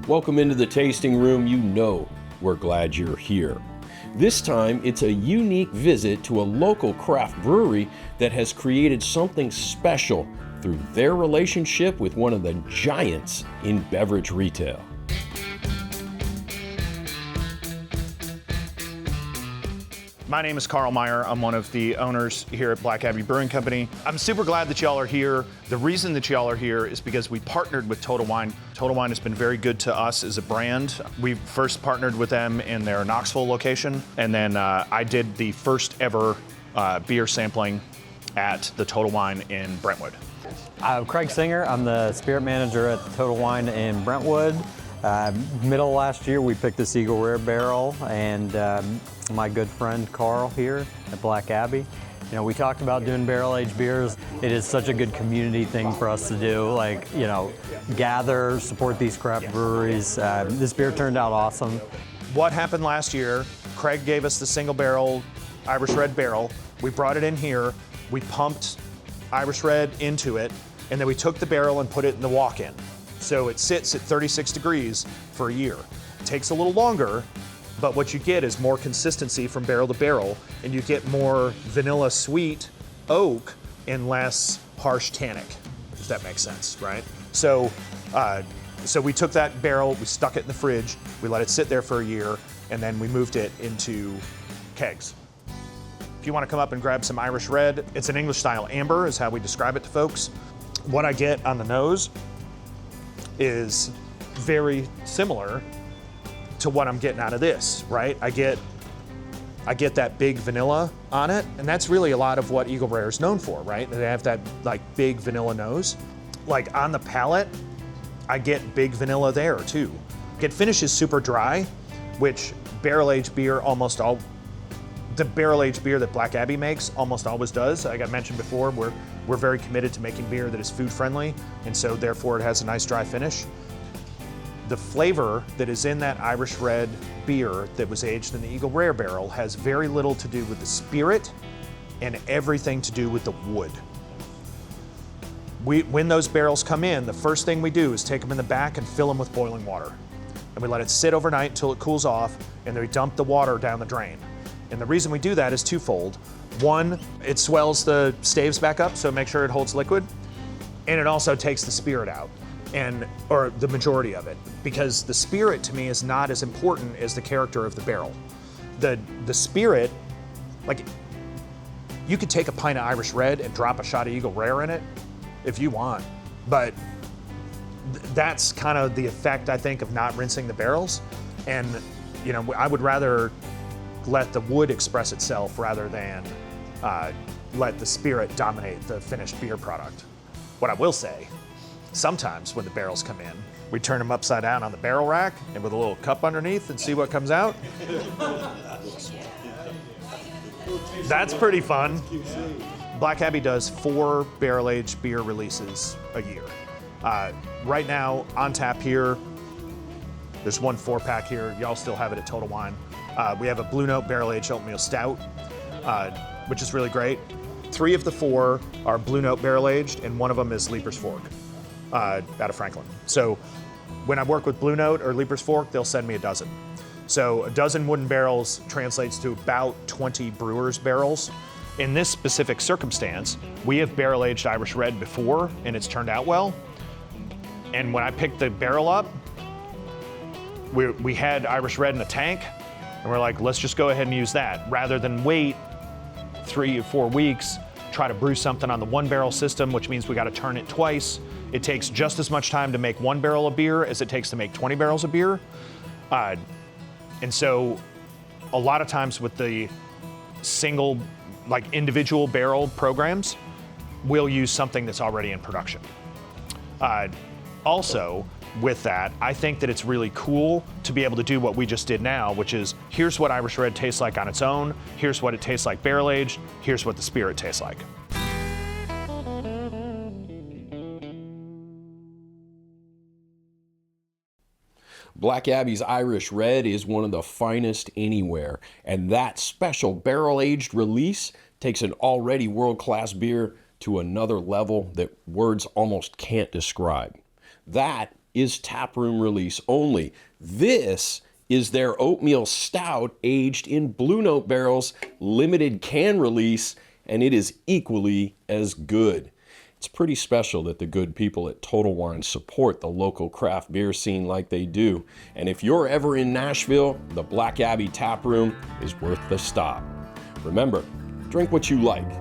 Welcome into the tasting room. You know we're glad you're here. This time, it's a unique visit to a local craft brewery that has created something special through their relationship with one of the giants in beverage retail. My name is Carl Meyer. I'm one of the owners here at Black Abbey Brewing Company. I'm super glad that y'all are here. The reason that y'all are here is because we partnered with Total Wine. Total Wine has been very good to us as a brand. We first partnered with them in their Knoxville location, and then I did the first ever beer sampling at the Total Wine in Brentwood. I'm Craig Singer. I'm the spirit manager at Total Wine in Brentwood. Middle of last year, we picked this Eagle Rare barrel, and my good friend Carl here at Black Abbey. You know, we talked about doing barrel-aged beers. It is such a good community thing for us to do. Like, you know, gather, support these craft breweries. This beer turned out awesome. What happened last year, Craig gave us the single barrel Irish Red barrel. We brought it in here, we pumped Irish Red into it, and then we took the barrel and put it in the walk-in. So it sits at 36 degrees for a year. It takes a little longer, but what you get is more consistency from barrel to barrel, and you get more vanilla sweet oak and less harsh tannic, if that makes sense, right? So we took that barrel, we stuck it in the fridge, we let it sit there for a year, and then we moved it into kegs. If you want to come up and grab some Irish Red, it's an English style amber is how we describe it to folks. What I get on the nose is very similar to what I'm getting out of this, right? I get that big vanilla on it, and that's really a lot of what Eagle Rare is known for, right? They have that like big vanilla nose. Like on the palate, I get big vanilla there too. It finishes super dry, which barrel-aged beer the barrel-aged beer that Black Abbey makes almost always does. Like I mentioned before, we're very committed to making beer that is food friendly, and so therefore it has a nice dry finish. The flavor that is in that Irish Red beer that was aged in the Eagle Rare barrel has very little to do with the spirit and everything to do with the wood. When those barrels come in, the first thing we do is take them in the back and fill them with boiling water. And we let it sit overnight until it cools off, and then we dump the water down the drain. And the reason we do that is twofold. One, it swells the staves back up, so make sure it holds liquid. And it also takes the spirit out, or the majority of it, because the spirit to me is not as important as the character of the barrel. The spirit, like, you could take a pint of Irish Red and drop a shot of Eagle Rare in it if you want, but that's kind of the effect, I think, of not rinsing the barrels. And, you know, I would rather let the wood express itself rather than let the spirit dominate the finished beer product. What I will say, sometimes when the barrels come in, we turn them upside down on the barrel rack and with a little cup underneath and see what comes out. That's pretty fun. Black Abbey does 4 barrel-aged beer releases a year. Right now, on tap here, there's one 4-pack here. Y'all still have it at Total Wine. We have a Blue Note barrel-aged oatmeal stout, which is really great. 3 of the 4 are Blue Note barrel-aged, and one of them is Leaper's Fork out of Franklin. So when I work with Blue Note or Leaper's Fork, they'll send me a dozen. So a dozen wooden barrels translates to about 20 brewers barrels. In this specific circumstance, we have barrel-aged Irish Red before, and it's turned out well. And when I picked the barrel up, we had Irish Red in the tank, and we're like, let's just go ahead and use that rather than wait 3 or 4 weeks, try to brew something on the 1 barrel system, which means we got to turn it twice. It takes just as much time to make 1 barrel of beer as it takes to make 20 barrels of beer. And so a lot of times with the single, like individual barrel programs, we'll use something that's already in production. Also, with that, I think that it's really cool to be able to do what we just did now, which is here's what Irish Red tastes like on its own, here's what it tastes like barrel aged, here's what the spirit tastes like. Black Abbey's Irish Red is one of the finest anywhere, and that special barrel-aged release takes an already world-class beer to another level that words almost can't describe. That is taproom release only. This is their oatmeal stout aged in Blue Note barrels, limited can release, and it is equally as good. It's pretty special that the good people at Total Wine support the local craft beer scene like they do. And if you're ever in Nashville, the Black Abbey Tap Room is worth the stop. Remember, drink what you like,